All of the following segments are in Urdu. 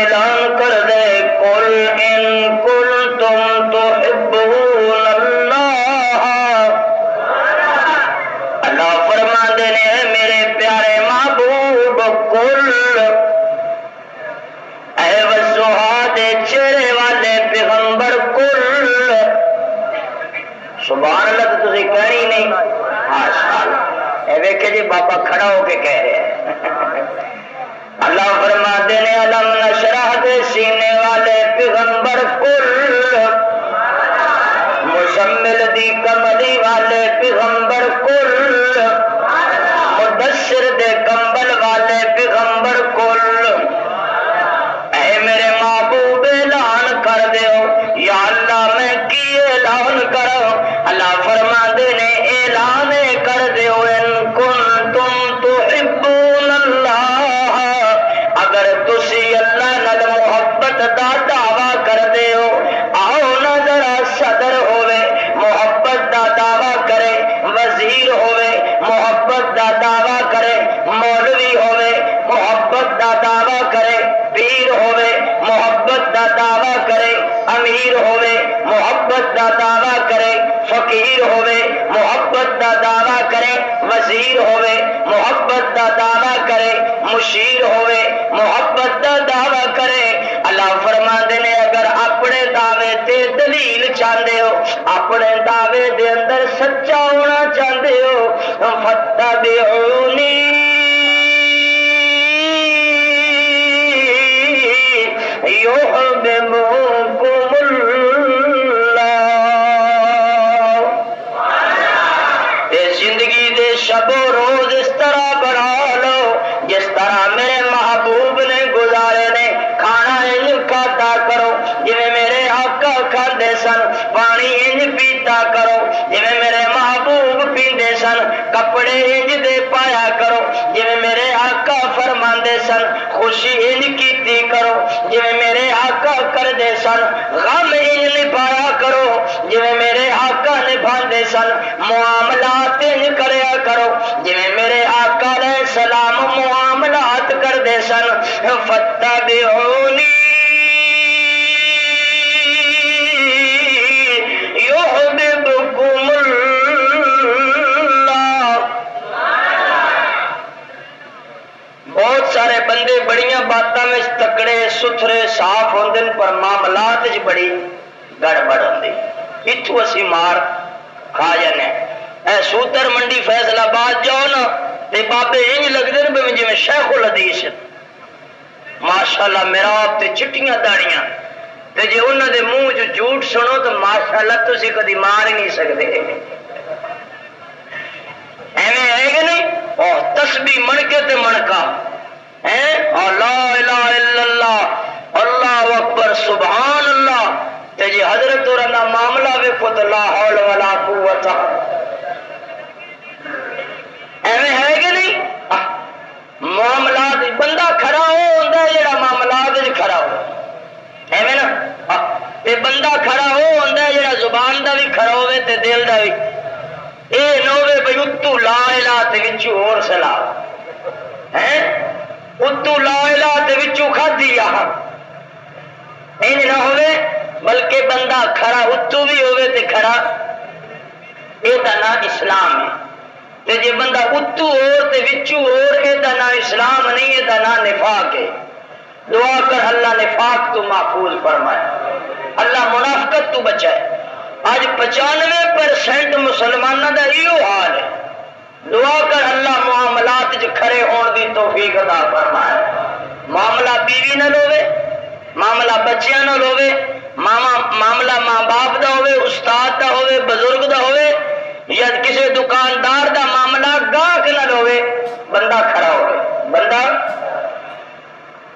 اعلان کر دے قل ان کنتم تحبون اللہ، اللہ فرماندے نے میرے پیارے محبوب قل، اے وضحا دے چہرے والے پیغمبر قل، سبحان اللہ تو تسی کہنی نہیں، ماشاءاللہ اے ویکھے جی بابا کھڑا ہو کے کہہ رہے ہیں۔ اللہ فرماتے نے علم نشرح دے سینے والے پیغمبر قل، مشمل دی کملی والے پیغمبر قل، مدثر دے کمبل والے پیغمبر قل، اے میرے محبوب اعلان کر دیو، یا اللہ میں کی اعلان کرو، اللہ فرماتے نے اعلان کر دیو ان کنتم تحبون اللہ، اگر تسی اللہ نال محبت دا دعویٰ کر دیو، آؤ نہ ذرا صدر ہوئے محبت دا دعویٰ کرے، وزیر ہوئے محبت دا دعویٰ کرے، مولوی ہوئے محبت دا دعویٰ کرے، پیر ہوئے محبت دا دعویٰ کرے، امیر ہوئے محبت دا دعویٰ کرے، فقیر ہوئے محبت دا دعویٰ کرے، وزیر ہوئے محبت دا دعویٰ کرے، مشیر ہوئے محبت دا دعویٰ کرے، اللہ فرماندے نے اگر اپنے دعوے تے دلیل چاہتے ہو، اپنے دعوے دے اندر سچا ہونا چاہتے ہو، فاتبعونی یحببکم اللہ، اے زندگی دے شب و روز اس طرح بنا لو جس طرح میرے محبوب نے گزارے نے، کھانا انج کھاتا کرو جویں میرے آقا کھاندے سن، پانی انج پیتا کرو جویں میرے محبوب پیندے سن، کپڑے انج دے پایا کرو جویں میرے آقا فرماندے سن، خوشی انج کیتی کرو جویں میرے آقا کردے سن، غم انج نبھایا کرو جویں میرے آقا نبھاندے سن، معاملات انج کریا کرو جویں میرے آقا علیہ السلام معاملات کردے سن، فاتبعونی یحببکم اللہ۔ بہت سارے بندے بڑیاں باتاں میں تکڑے ستھرے صاف ہوندے پر معاملات وچ بڑی گڑبڑ ہوندی، اتھوں اسی مار کھا جانے۔ اے سوتر منڈی فیصل آباد جاؤ نا تے بابے انج لگدے نے جویں شیخ الحدیث، ماشاءاللہ میرا تے چٹیاں داڑیاں، تے جے انہاں دے منہ چ جھوٹ سنو تو ماشاءاللہ تسی کدی مار ہی نہیں سکدے، ایویں ہے کہ نہیں؟ اور تسبیح من کے تے منکا ہیں، لا الہ الا اللہ اللہ اکبر سبحان اللہ، تے جے حضرت اور اللہ معاملہ ویکھو تے لا حول ولا قوت، ایویں ہے کہ نہیں؟ معاملات بندہ کھڑا ہو ہوندا ہے جڑا معاملات وچ کھڑا ہو، ایویں نا، تے بندہ کھڑا ہو ہوندا ہے جڑا زبان دا بھی کھڑا ہوے تے دل دا بھی، اے نہ ہوے بھئی اتو لا الہ تے وچوں اور سلا ہیں، اتو لا الہ تے وچوں کھادی آ، انج نہ ہوے بلکہ بندہ کھڑا اتو بھی ہوے تے کھڑا، اے دا نام اسلام ہے، تے جے بندہ اتو اور تے وچوں اور، اے دا نام اسلام نہیں، اے دا نام نفاق ہے۔ دعا کر اللہ نفاق تو محفوظ فرمائے، اللہ منافقت تو بچائے۔ آج 95% مسلمانوں کا یہ حال ہے، دعا کر اللہ معاملات جو کھڑے ہون دی توفیق عطا فرمائے۔ معاملہ بیوی نہ ہوے، معاملہ بچیاں نہ ہوے، معاملہ ماں باپ دا ہوے، استاد دا ہوے، بزرگ دا ہوے، یا کسی دکاندار دا معاملہ گاہک نہ ہوے، بندہ کھڑا ہوے، بندہ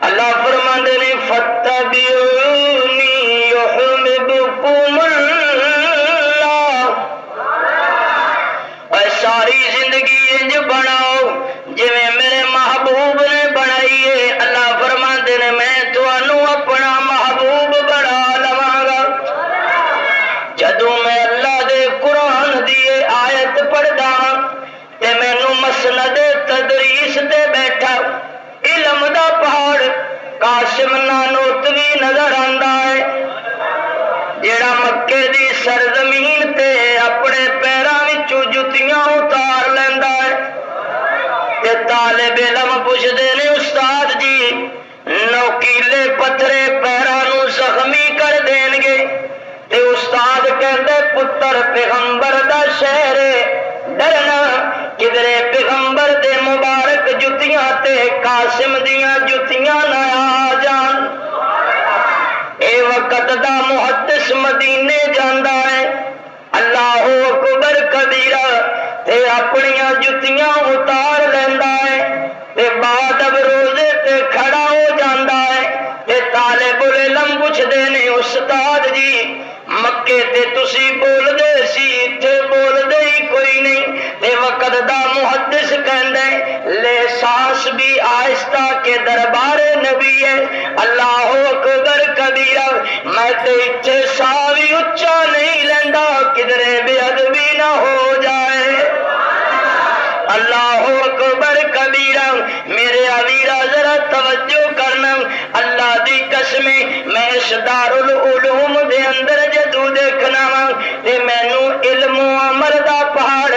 اللہ فرماندے نے فاتبعونی یحببکم اللہ، اے ساری زندگی انج بناؤ جویں میرے محبوب نے بنائی ہے، اللہ فرماندے نے میں تانوں اپنا محبوب بنا لواں گا۔ جدوں میں اللہ دے قرآن دی آیت پڑھدا ہاں تے مینوں مسند تدریس تے بیٹھا علم دا پہاڑ قاسم نانوتوی نظر آندا ہے جیڑا مکے دی سرزمین تے اپنے پیراں وچوں جتیاں اتار لیندا ہے تے طالب علم پوچھدے نے استاد جی نوکیلے پتھرے پیراں نوں زخمی کر دین گے تے استاد کہندے پتر پیغمبر دا شہر ڈرنا کدرے پیغمبر دے مبارک جتیاں تے قاسم دیاں جتیاں نہ آ جان اے وقت دا محدث مدینے جاندا ہے اللہ اکبر کبیرہ تے اپنیاں جتیاں اتار لیندا ہے تے بعد اب روزے تے کھڑا ہو جاندا ہے تے طالب العلم پوچھدے نے استاد جی مکے تے تسی بول دے سی اتھے بول دے ہی کوئی نہیں تے وقت دا محدث کہندے لے سانس بھی آہستہ کے دربار نبی ہے اللہ اکبر کبیرہ میں تے اتھے سا بھی اچا نہیں لیندا کدرے بے ادبی نہ ہو جائے اللہ اکبر کبیرہ میرے عویرہ ذرا توجہ کرنا اللہ دی قسم میں اس دارالعلوم دے اندر جدو دیکھنا تے مینوں علم و عمل دا پہاڑ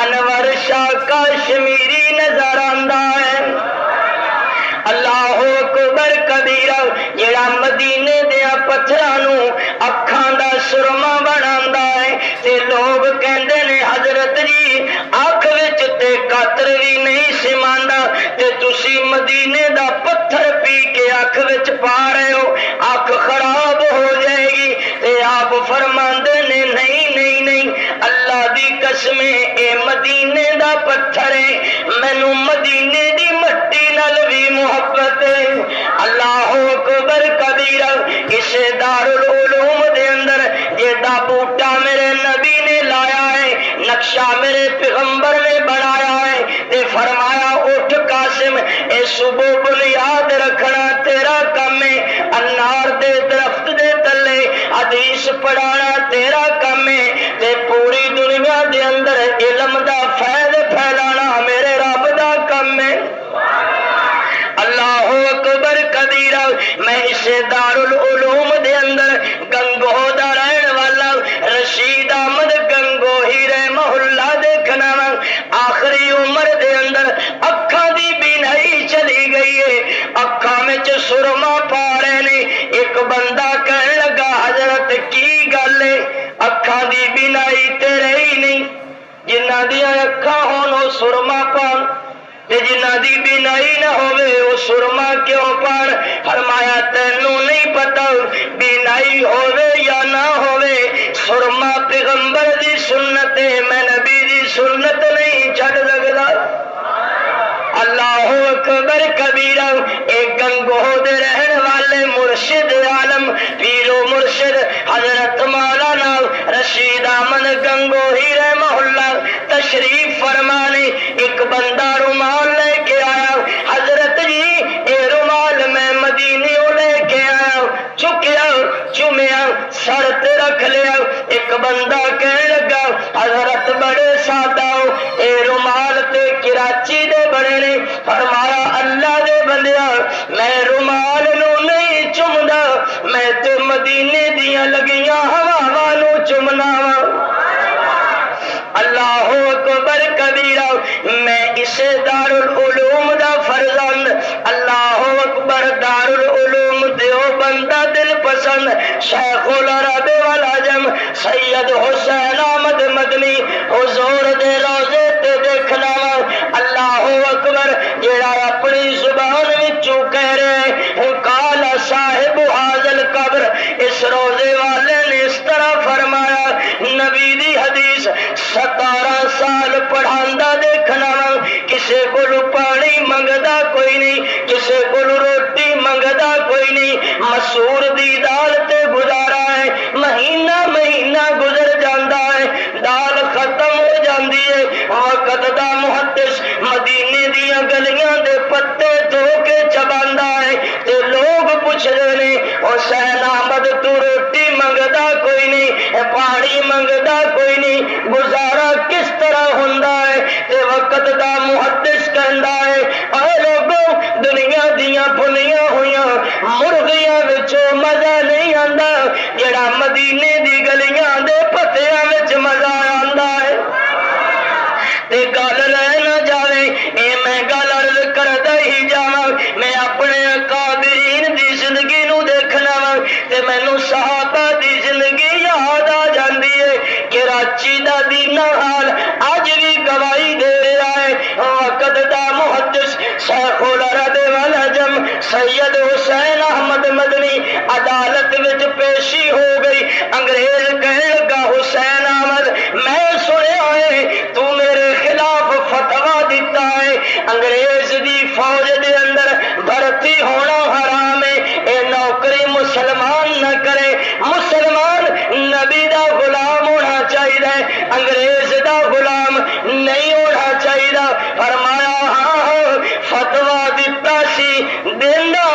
انور شاہ کشمیری نظر آندا ہے اللہ اکبر کبیرہ جڑا مدینے دیا پتھراں نوں اکھاں دا سرما بناوندا ہے تے لوگ کہندے نے حضرت جی اکھ وچ تے قطر بھی نہیں سماندا تے تسی مدینے دا پتھر پی کے اکھ وچ پا رہے ہو اکھ خراب ہو جائے گی تے آپ فرماندے نے نہیں نہیں نہیں اللہ دی قسم اے مدینے دا پتھر ہے مینوں مدینے دی مٹی نال بھی محبت ہے اللہ اکبر کبیرہ اسے دارالعلوم دے اندر جیڑا بوٹا میرے نبی نے لایا ہے نقشہ میرے پیغمبر نے بنایا ہے تے فرمایا اٹھ قاسم اے صبح بنیاد رکھنا تیرا کم ہے انار دے درخت دے تلے حدیث پڑھانا تیرا کم ہے تے پوری دنیا دے اندر علم دا فیض پھیلانا میرے رب دا کم ہے اللہ اکبر کبیرہ میں اسے دارالعلوم دے اندر گنگو دا رہن والا رشید احمد گنگو ہی رحمہ اللہ دیکھنا آخری عمر دے اندر اکھاں دی بینائی چلی گئی ہے اکھاں وچ سرما پا رہے نے ایک بندہ کہن لگا حضرت کی گل ہے اکھاں دی بینائی تے رہی نہیں جنہ دیاں اکھاں ہون او سرما پان تے جنہ دی بینائی نہ ہوئے وہ سرما کیوں پان فرمایا تینوں نہیں پتا بینائی ہوئے یا نہ ہوئے سرما پیغمبر دی سنت ہے میں نبی دی سنت نہیں چھڑ لگدا اللہ اکبر کبیرہ ایک گنگو دے رہن والے مرشد عالم پیرو مرشد حضرت مولانا رشید احمد گنگو ہی رحمہ اللہ تشریف فرمانے ایک بندہ رومال لے کے آیا حضرت جی اے رومال میں مدینیوں لے کے آیا چکیا چومیا سر تے رکھ لیا ایک بندہ کہنے لگا حضرت بڑے سادہ ہو اے رومال تے کراچی دے بڑے نے فرمایا اللہ دے بندیا میں رومال نو نہیں چمدا میں تے مدینے دیاں لگیاں ہواواں نو چمنا اللہ اکبر کبیرہ میں اسے دارالعلوم دا فرزند اللہ اکبر دارالعلوم دیوبند دل پسند شیخ العرب والعجم سید حسین احمد مدنی حضور دے روزے تے دیکھنا اللہ اکبر جڑا اپنی زبان وچوں کہہ رہے قال صاحب حاضل قبر اس روزے والے نے اس طرح فرمایا نبی دی حدیث 17 سال پڑھاندا دیکھنا کسے کو پانی منگدا کوئی نہیں کسے کو روٹی منگدا کوئی نہیں مسور دی دال تے گزارا ہے مہینہ مہینہ گزر جاندا ہے دال ختم ہو جاندی ہے وقت دا محدث مدینے دیاں گلیاں دے پتے دھو کے چباندا ہے تے لوگ پوچھ رہے نے حسین احمد تو روٹی منگدا کوئی نہیں پانی منگدا کوئی نہیں گزارا کس طرح ہوندا ہے تے وقت دا محدث کہندا ہے اے لوگوں دنیا دیاں بھلیاں ہویاں گلیاں وچوں مزہ نہیں آندا جڑا مدینے دی گلیاں دے پتیاں وچ مزہ آندا ہے تے گل رہ نہ جاوے اے میں گل عرض کردا ہی جاواں میں اپنے اکابرین دی زندگی نو دیکھنا وا تے مینوں صحابہ دی زندگی یاد آ جاندی ہے کراچی دا دینا حال اج بھی گواہی دے رہا ہے وقت دا محدث شیخ العرب والعجم سید حسین احمد مدنی عدالت وچ پیشی ہو گئی انگریز کہنے لگا حسین احمد میں سنیا ہے تو میرے خلاف فتوا دیتا ہے انگریز دی فوج دے اندر بھرتی ہونا حرام ہے اے نوکری مسلمان نہ کرے مسلمان نبی دا غلام ہونا چاہیے انگریز دا غلام نہیں ہونا چاہیے فرمایا ہاں فتوا دیتا سی دیندا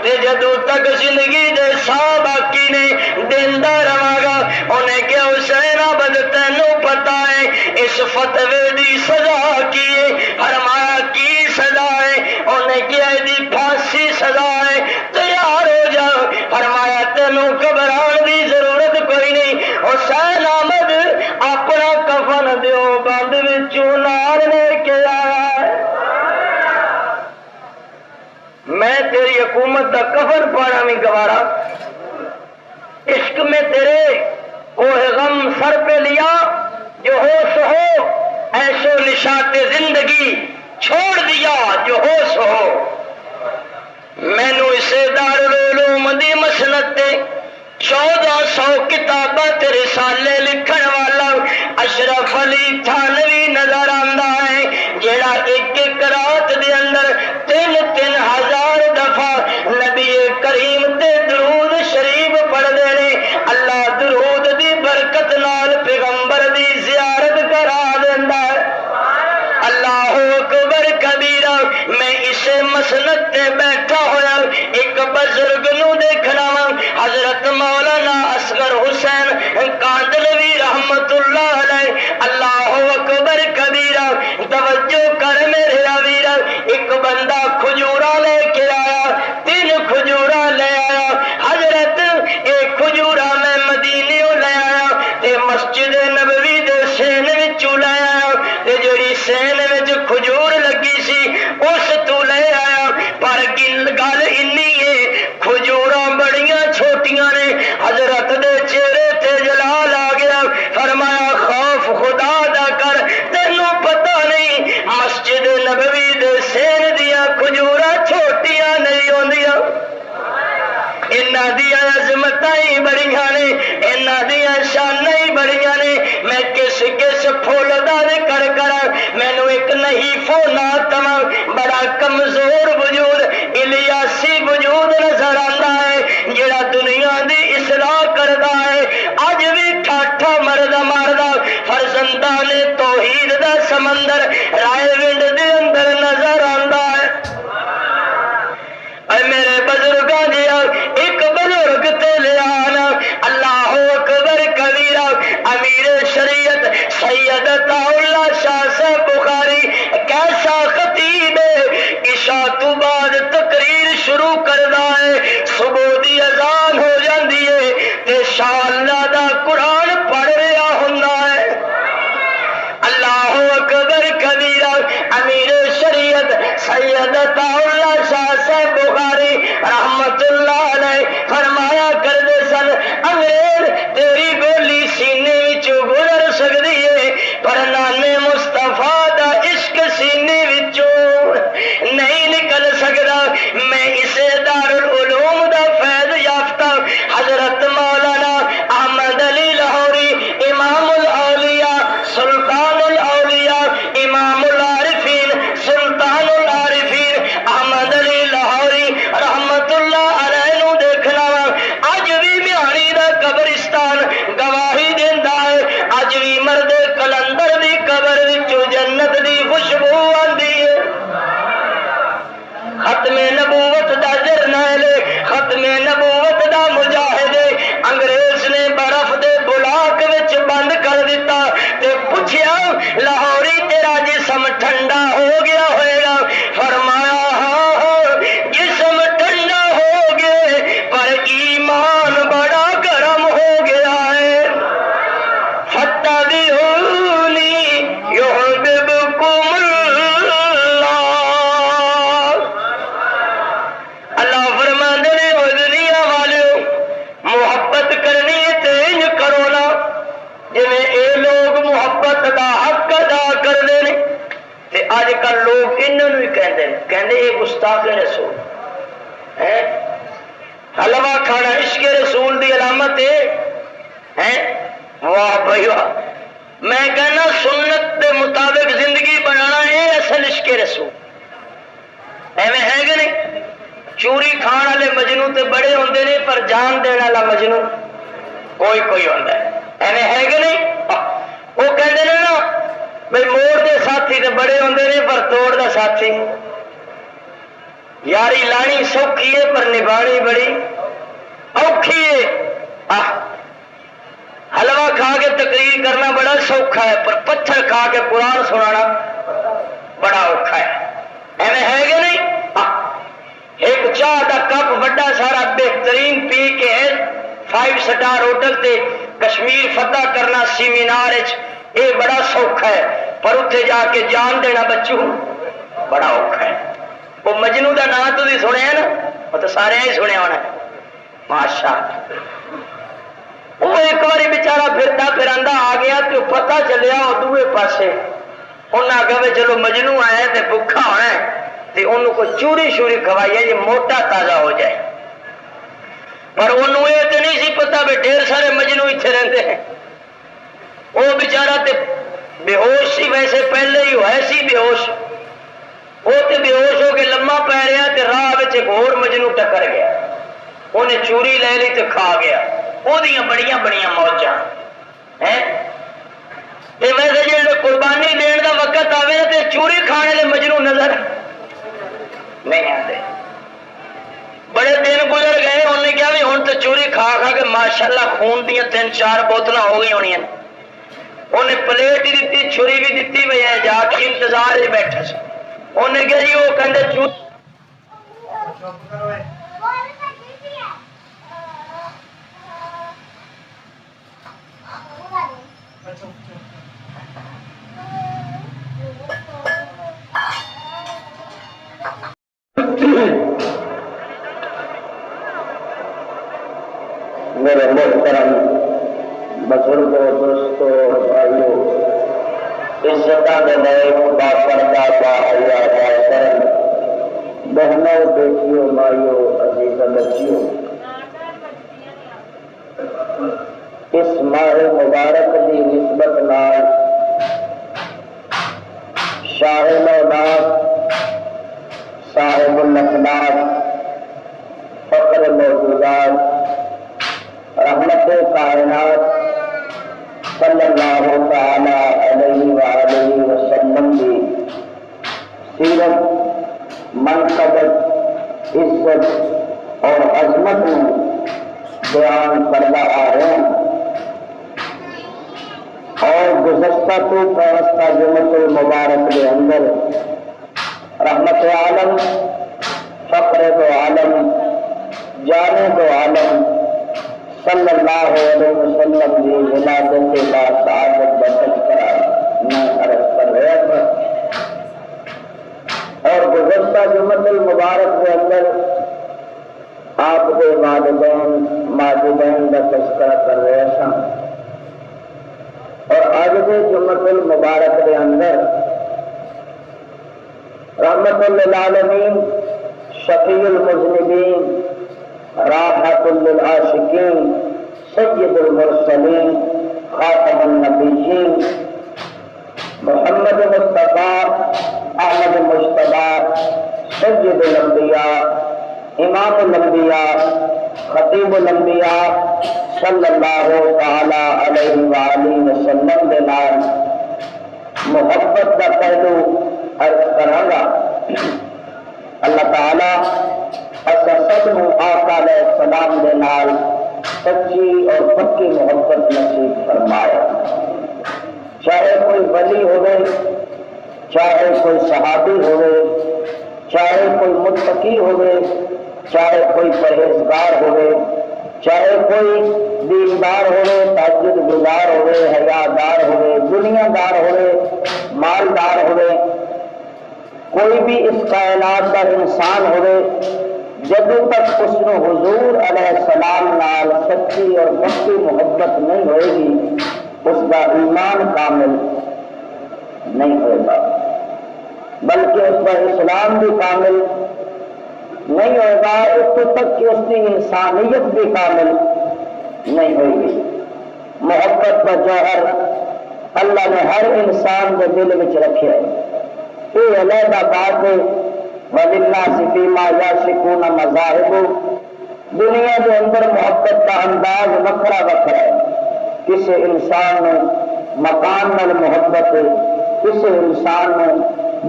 تے جدوں تک زندگی دے ساہ باقی نے دیندا رہاں گا انہیں کہ حسین احمد تینوں پتا ہے اس فتوے دی سزا کی ہے فرمایا کی سزا ہے انہیں کیا دی پھانسی سزا ہے تیار ہو جا فرمایا تینوں گھبران دی ضرورت کوئی نہیں حسین احمد اپنا کفن دیو بند وچوں نال لے کے آیا میں تیری حکومت دا کفن پانا بھی گوارا عشق میں تیرے کوہ غم سر پہ لیا جو ہو سو ہو ایسو نشاط زندگی چھوڑ دیا جو ہو سو ہو مینو اسے دارالعلوم دی مسند تے 1400 کتاباں تے رسالے لکھن والا اشرف علی تھانوی نظر آندا ہے جیڑا ایک ایک رات دے اندر 3,000 دفعہ نبی کریم تے درود شریف پڑھدے نے اللہ درود دی برکت نال پیغمبر دی زیارت کرا دیندا ہے اللہ اکبر کبیرہ میں اسے مسند تے بیٹھا ہویا ایک بزرگ نو دیکھنا وا حضرت مولانا اصغر حسین کاندلوی رحمت اللہ علیہ اللہ اکبر کبیرہ توجہ کر میرے ویر ایک بندہ کھجورا لے کے آیا 3 کھجورا لے آیا حضرت ایک کھجورا میں مدینیوں لے آیا تے مسجد نبوی دے سین وچوں لے آیا تے جڑی سین وچ کھجور لگی سی اس تو لے آیا پر گل انی ہے کھجوراں بڑیاں چھوٹیاں نے حضرت دے چہرے تے جلال آ گیا فرمایا خوف خدا دا کر تینوں پتہ نہیں مسجد نبوی دے سین دیا کھجوراں چھوٹیاں نہیں ہوندیاں انہاں دیا عظمتاں ہی بڑیاں نے انہاں دیا شاناں ہی بڑیاں نے میں کس کس پھول دا ذکر کراں مینوں ایک نہیں فونا تمام بڑا کمزور وجود الیاسی وجود نظر آندا ہے جڑا دنیا دی اصلاح کردا ہے اج بھی ٹھاٹھا مرد ماردا فرزندان توحید دا سمندر رائے ونڈ دے اندر نظر آندا ہے اے میرے بزرگاں دیا ایک بزرگ تے لے آنا اللہ اکبر کبیرہ امیر شریعت سید عطا اللہ شاہ صاحب بخاری کیسا خطیب ہے عشاء تو بعد تقریر شروع کردا ہے صبح دی اذان ہو جاندی ہے تے شاہ اللہ دا قرآن پڑھ رہا ہوندا ہے اللہ اکبر کبیرہ امیر شریعت سید عطا اللہ شاہ صاحب بخاری رحمت اللہ علیہ فرمایا کردے سن انگریز تیری گولی سینے وچوں گزر سکدی ہے پر نانے مصطفیٰ دا عشق سینے وچوں نہیں نکل سکدا میں اسے دارالعلوم دا فیض یافتہ حضرت مولانا احمد علی آج کل لوگ انہوں ہی کہندے یہ گستاخ رسول ہے، حلوہ کھانا عشق رسول دی علامت ہے۔ واہ بھائی واہ، میں کہنا سنت دے مطابق زندگی بنانا ہے اصل عشق رسول، ایویں ہے کہ نہیں؟ چوری کھان والے مجنو تے بڑے ہوندے نے پر جان دینے والا مجنو کوئی ہوندا ہے، ایویں ہے کہ نہیں؟ وہ کہندے نے نا بھئی موڑ دے ساتھی تے بڑے ہوندے نے پر توڑ دا ساتھی، یاری لانی سوکھی ہے پر نبھانی بڑی اوکھی ہے۔ حلوہ کھا کے تقریر کرنا بڑا سوکھا ہے پر پتھر کھا کے قرآن سنانا بڑا اوکھا ہے، ایویں ہے کہ نہیں؟ ایک چاہ کا کپ بڑا سارا بہترین پی کے 5 سٹار ہوٹل تے کشمیر فتح کرنا سیمینار یہ بڑا سوکھا ہے پر اتنے جا کے جان دینا بچوں بڑا اوکھا ہے۔ وہ مجنو کا نام تو سنیا نا، وہ تو سارے ہی سنیا ہونا ہے ماشاء۔ وہ ایک بار بچارا پھرتا پھراندا آ گیا تو پتہ چلیا وہ دوے پاسے انہیں آگے چلو مجنو آیا تو بکھا ہونا ہے تو انہوں کو چوری شوری کھوائی ہے یہ موٹا تازہ ہو جائے، پر انہوں یہ تو نہیں سی پتا بھی ڈھیر سارے مجنو اتنے رہتے ہیں۔ وہ بچارا تے بے ہوش سی، ویسے پہلے ہی ہوئے سی بے ہوش، وہ تے بے ہوش ہو کے لما پی رہا تے راہ ایک اور مجنو ٹکر گیا، انہیں چوری لے لی تے کھا گیا، وہ بڑیاں بڑیاں موجاں ہیں۔ ویسے جی قربانی دین کا وقت آئے نا تو چوری کھانے کے مجنو نظر نہیں آتے۔ بڑے دن گزر گئے، انہیں کیا بھی ہوں تو چوری کھا کے ماشاءاللہ خون دیا 3-4 بوتل ہو گئی ہونی، انہیں پلیٹ ہی دیتی چھری بھی دیتی، میں جا کے انتظار ہی بیٹھا سی، انہیں کیا جی وہ کہتے چوری میرے محترم بزرگوں، دوستوں، بھائیوں، عزتاں دے نئے با پردہ با حیا با بہنوں، بیٹیوں، مائیوں، عزیز بچیوں، اس ماہ مبارک کی نسبت نال شاہ نوبات، صاحب الاخلاق، فخر موجودات، رحمت کائنات صلی اللہ تعالی علیہ وآلہ وسلم کی سیرت، منقبت، عزت اور عظمت میں بیان کرنا آ رہے ہیں، اور گزشتہ تو پیوستہ جمعۃ المبارک کے اندر رحمت عالم، فخر دو عالم، جان دو عالم صلی اللہ علیہ وسلم کی ولادت کا سعادت بخش کرا میں عرض کر رہا تھا، اور گزشتہ جمعۃ المبارک کے اندر آپ کے والدین ماجدین کا تذکرہ کر رہے تھا، اور آج کے جمعۃ المبارک کے اندر رحمت للعالمین، شفیع المذنبین، راحت للعاشقین، سید المرسلین، خاتم النبیین، محمد مصطفیٰ احمد مجتبیٰ، سید الانبیاء، امام الانبیاء، خطیب الانبیاء صلی اللہ تعالی علیہ وآلہ وسلم کے نال محبت کا پہلو عرض کراں گا۔ اللہ تعالی ایسا سب آقا علیہ السلام کے نال سچی اور پکی محبت نصیب فرمائے، چاہے کوئی ولی ہوئے، چاہے کوئی صحابی ہوئے، چاہے کوئی متقی ہوئے، چاہے کوئی پرہیزگار ہوئے، چاہے کوئی دیندار ہوئے، تہجد گزار ہوئے، حیادار ہوئے، دنیا دار ہوئے، مالدار ہوئے، کوئی بھی اس کائنات کا انسان ہوئے، جب تک اس نے حضور علیہ السلام نال سچی اور پکی محبت نہیں ہوئے گی، اس کا ایمان کامل نہیں ہوگا۔ بلکہ اس کا اسلام بھی کامل نہیں ہوگا اس کو تک کہ اس کی انسانیت بھی کامل نہیں ہوگی۔ محبت کا جوہر اللہ نے ہر انسان کے دل میں رکھے ہے، یہ علیحدہ بات ہے۔ وَلِلنَّاسِ فِي مَا يَعْشِقُونَ مَذَاهِبُ، دنیا کے اندر محبت کا انداز وکھرا وکھرا ہے۔ کسی انسان میں مکان نال محبت ہے، کسی انسان میں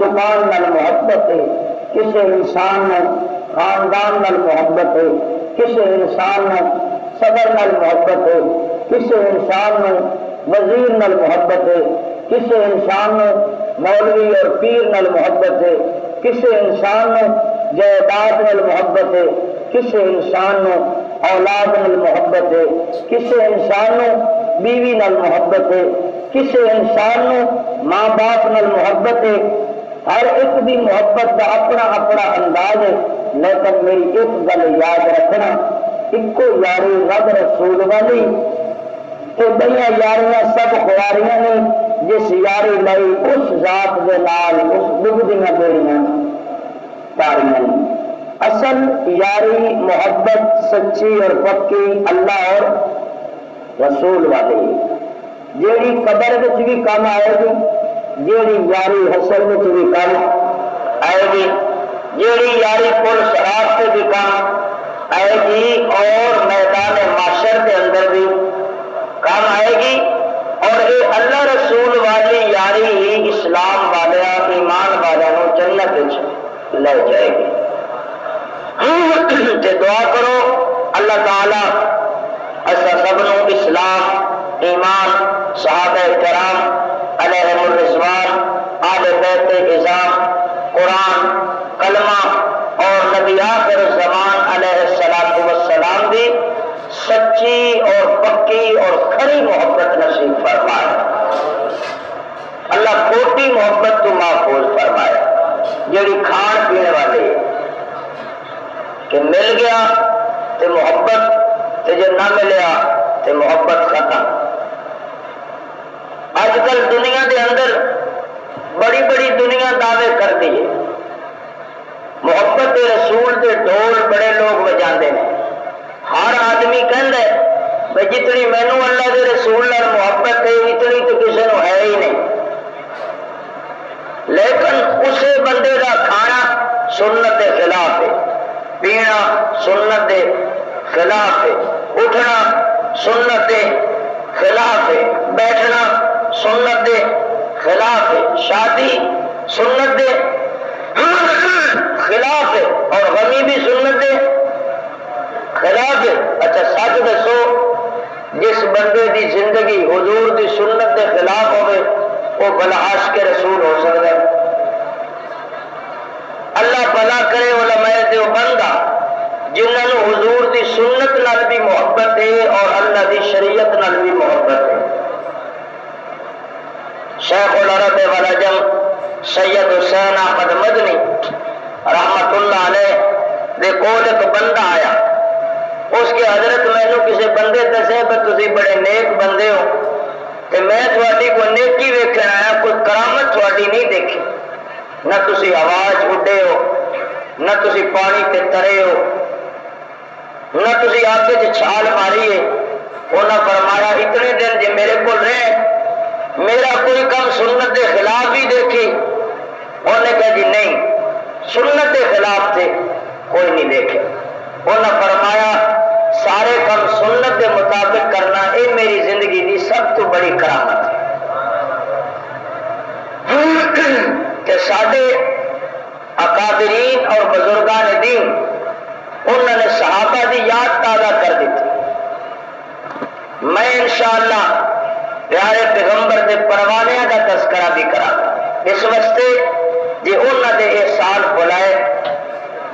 دکان نال محبت ہے، کسی انسان میں خاندان نال محبت ہے، کسی انسان میں صدر نال محبت ہے، کسی انسان میں وزیر نال محبت ہے، کسی انسان میں مولوی اور پیر نال محبت ہے، کسی انسان میں جائیداد نال محبت ہے، کسی انسان میں اولاد نال محبت ہے، کسی انسان میں بیوی نال محبت ہے، کسی انسان میں ماں باپ نال محبت ہے۔ ہر ایک دی محبت کا اپنا اپنا انداز ہے، لیکن میری ایک گل یاد رکھنا، ایکو یاری رب رسول والی کہ بڑیاں یاریاں سب خواریاں نے، جس یاری لئی اس ذات دے نال اس بغدیاں بیڑیاں تاریاں۔ اصل یاری محبت سچی اور پکی اللہ اور رسول والی، جیڑی قبر وچ بھی کام آئے گی، جیڑی یاری حشر وچ بھی کام آئے گی، جیڑی یاری پل صراط سے بھی کام آئے گی، اور میدان معاشر کے اندر بھی کام آئے گی۔ اور یہ اللہ رسول والی یاری ہی اسلام والیا ایمان والوں جنت وچ لے جائے گی۔ تے دعا کرو اللہ تعالی ایسا سب نو اسلام، ایمان، صحابہ کرام علیہم الرضوان، آل بیت اعظام، قرآن، کلمہ اور نبی آخر الزمان علیہ الصلوۃ والسلام دی سچی اور پکی اور کھری محبت نصیب فرمائے۔ اللہ کھوٹی محبت تو محفوظ فرمائے، جیڑی کھان پینے والی کہ مل گیا تے محبت، تے جو نہ ملیا تے محبت ختم۔ اج کل دنیا دے اندر بڑی بڑی دنیا دعوے کر دیے، محبت رسول دے ڈھول بڑے لوگ بجاندے ہیں۔ ہر آدمی کہندا ہے بھئی جتنی مینوں اللہ دے رسول نال محبت ہے اتنی تو کسی نو ہے ہی نہیں، لیکن اسے بندے دا کھانا سنت کے خلاف ہے، پینا سنت کے خلاف ہے، اٹھنا سنت کے خلاف ہے، بیٹھنا سنت کے خلاف ہے، شادی سنت کے خلاف ہے، اور غمی بھی سنت کے خلاف ہے۔ اچھا سچ دسو، جس بندے دی زندگی حضور دی سنت کے خلاف ہوئے وہ بھلا عاشق رسول ہو سکتا ہے؟ اللہ بھلا کرے علماء دیوبند جنہوں نے حضور دی سنت نال بھی محبت ہے اور اللہ دی شریعت نال بھی محبت ہے۔ شیخ العرب والعجم سید حسین احمد مدنی رحمت اللہ علیہ دے کول ایک بندہ آیا، اس کے حضرت مینوں کسی بندے دسے کہ تسی بڑے نیک بندے ہو کہ میں تھوڑی کوئی نیکی ویکھن آیا، کوئی کرامت تھوڑی نہیں دیکھی، نہ تسی آواز اڈے ہو، نہ تسی پانی تے ترے ہو، نہ تسی آگے چ چھال ماری ہے۔ انہاں فرمایا اتنے دن جے میرے کو رہے میرا کوئی کم سنت کے خلاف بھی دیکھی؟ انہوں نے کہا جی نہیں، سنت کے خلاف تھے کوئی نہیں دیکھے۔ انہوں نے فرمایا سارے کم سنت کے مطابق کرنا یہ میری زندگی کی سب تو بڑی کرامت ہے کہ سارے اکابرین اور بزرگان دین انہوں نے صحابہ کی یاد تازہ کر دی تھی۔ میں انشاءاللہ پیارے پیغمبر کے پروانے کا تذکرہ بھی کرا اس واسطے جی انہوں نے یہ سال بلائے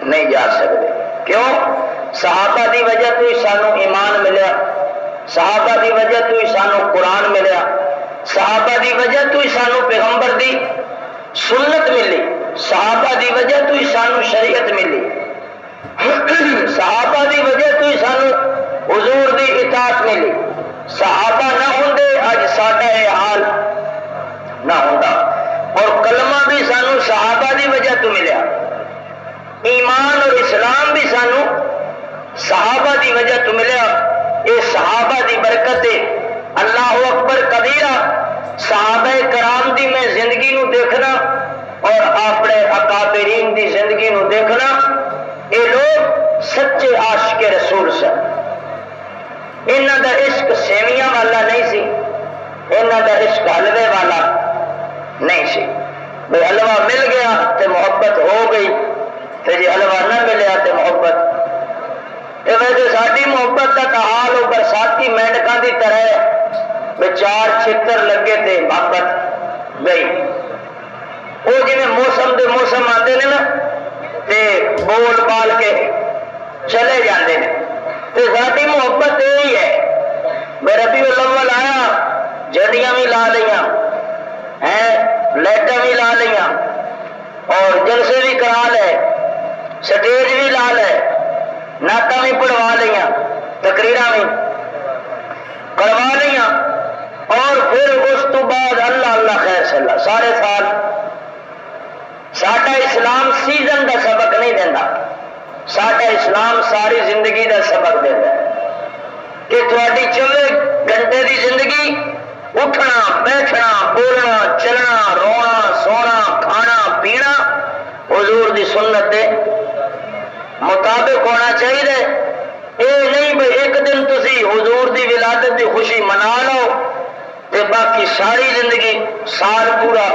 نہیں جا سکتے۔ کیوں؟ صحابہ دی وجہ تو ہی سانو ایمان ملیا، صحابہ دی وجہ تو ہی سانو قرآن ملیا، صحابہ دی وجہ تو ہی سانو پیغمبر دی سنت ملی، صحابہ دی وجہ تو ہی سانو شریعت ملی، صحابہ دی وجہ تو ہی سانو حضور دی اطاعت ملی۔ صحابہ نہ ہوندے اج ساڈا یہ حال نہ ہوندا، اور کلمہ بھی سانو صحابہ تو ملیا، ایمان اور اسلام بھی سانو صحابہ دی وجہ تو ملیا۔ یہ صحابہ دی برکت ہے۔ اللہ اکبر کبیرہ، صحابہ کرام دی میں زندگی نو دیکھنا اور اپنے اکابرین دی زندگی نو دیکھنا، یہ لوگ سچے عاشق رسول سن۔ انہاں دا عشق سیویاں والا نہیں سی، انہاں دا عشق حلوے والا نہیں سی۔ بھئی حلوہ مل گیا تو محبت ہو گئی، تے جی حلوہ نہ ملیا تو محبت تے ویسے ساری محبت کا تو حال ہو برساتی مینڈکاں دی طرح ہے، چار چھتر لگے تے محبت گئی۔ وہ جی موسم دے موسم آتے ہیں نا تے بول بال کے چلے جاندے نے، تے ذاتی محبت یہی ہے۔ میں ربیع الاول آیا، جڑیاں بھی لا لیاں، لائٹاں بھی لا لیاں، اور جلسے بھی کرا لے، سٹیج بھی لا لے، نعتاں بھی پڑھوا لیاں، تقریراں بھی کروا لیاں، اور پھر اس تو بعد اللہ اللہ خیر صلی اللہ سارے سال۔ ساڈا اسلام سیزن دا سبق نہیں دینا، ساڈا اسلام ساری زندگی دا سبق دینا کہ تھوڑی 24 گھنٹے دی زندگی اٹھنا بیٹھنا بولنا چلنا رونا سونا کھانا پینا حضور دی سنت دے مطابق ہونا چاہیے۔ یہ نہیں بھائی ایک دن تسی حضور دی ولادت دی خوشی منا لو تے باقی ساری زندگی سال پورا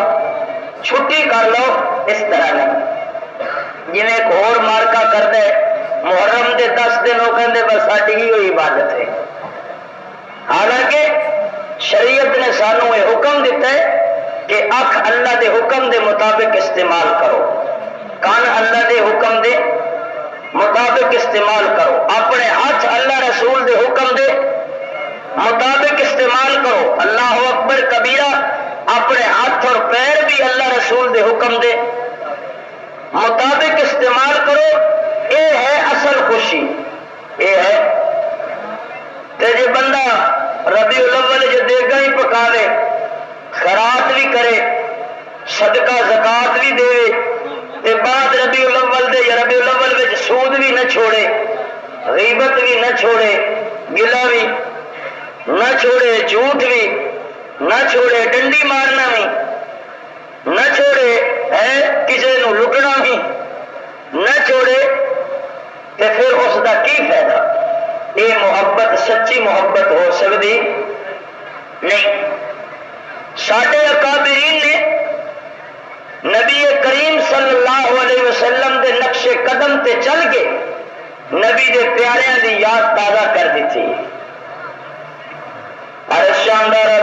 چھٹی کر لو، اس طرح نہیں۔ جی ایک اور مارکا کر دے محرم دے 10 دن وہ کہتے بس ساری ہی ہوئی عبادت ہے، حالانکہ شریعت نے سانو یہ حکم دیتا ہے کہ اکھ اللہ دے حکم دے مطابق استعمال کرو، کان اللہ دے حکم دے مطابق استعمال کرو، اپنے ہاتھ اللہ رسول دے حکم دے مطابق استعمال کرو، اللہ اکبر کبیرہ، اپنے ہاتھ اور پیر بھی اللہ رسول دے حکم دے مطابق استعمال کرو۔ یہ ہے اصل خوشی، یہ ہے کہ جی بندہ ربیع الاول جو دیگا ہی پکاوے، خیرات بھی کرے، صدقہ زکات بھی دے، تے بعد ربیع الاول دے یا ربیع الاول وچ سود بھی نہ چھوڑے، غیبت بھی نہ چھوڑے، گلہ بھی نہ چھوڑے، جھوٹ بھی نہ چھوڑے، ڈنڈی مارنا بھی نہ چھوڑے، کسی نو لٹنا بھی نہ چھوڑے، تے پھر اس دا کی فائدہ؟ یہ محبت سچی محبت ہو سکتی نہیں۔ ساڈے اکابرین نے نبی کریم صلی اللہ علیہ وسلم دے نقش قدم تے چل کے نبی دے پیاریاں دی یاد تازہ کر دی تھی۔ شاندار